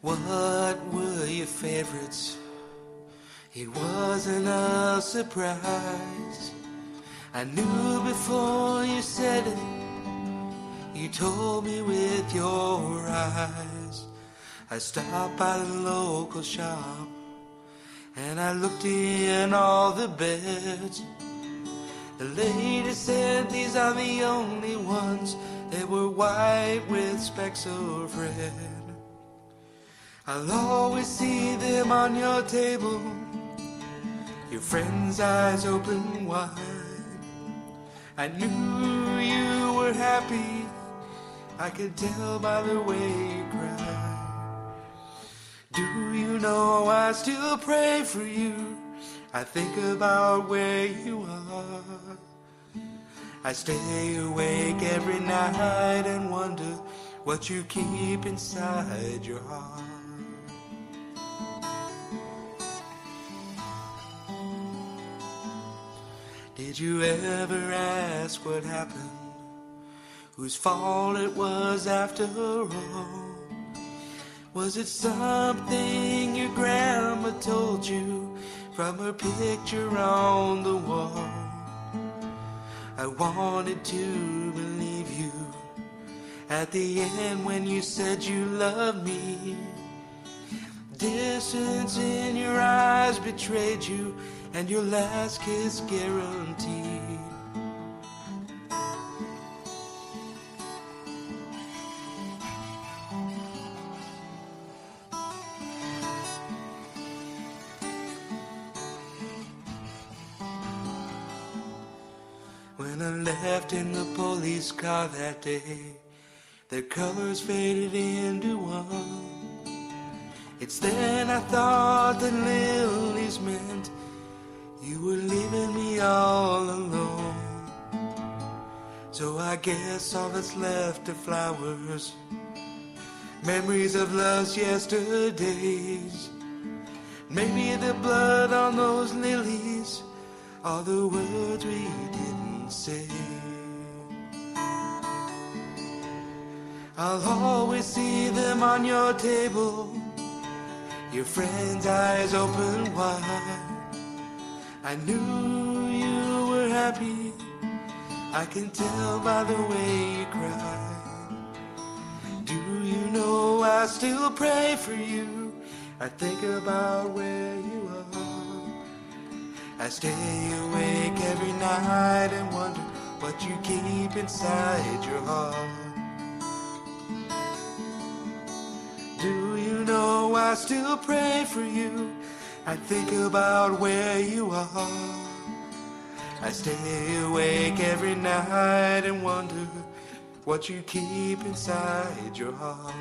What were your favorites? It wasn't a surprise. I knew before you said it. You told me with your eyes. I stopped by the local shop and I looked in all the beds. The lady said these are the only ones. They were white with specks of red. I'll always see them on your table, your friend's eyes open wide. I knew you were happy, I could tell by the way you cried. Do you know I still pray for you? I think about where you are. I stay awake every night and wonder what you keep inside your heart. Did you ever ask what happened? Whose fault it was after all? Was it something your grandma told you from her picture on the wall? I wanted to believe you at the end when you said you loved me. Distance in your eyes betrayed you, and your last kiss guaranteed. When I left in the police car that day, their colors faded into one. It's then I thought that lilies meant you were leaving me all alone. So I guess all that's left are flowers, memories of love's yesterdays. Maybe the blood on those lilies are the words we didn't say. I'll always see them on your table, your friend's eyes open wide. I knew you were happy, I can tell by the way you cry. Do you know I still pray for you? I think about where you are. I stay awake every night and wonder what you keep inside your heart. Do you know I still pray for you? I think about where you are. I stay awake every night and wonder what you keep inside your heart.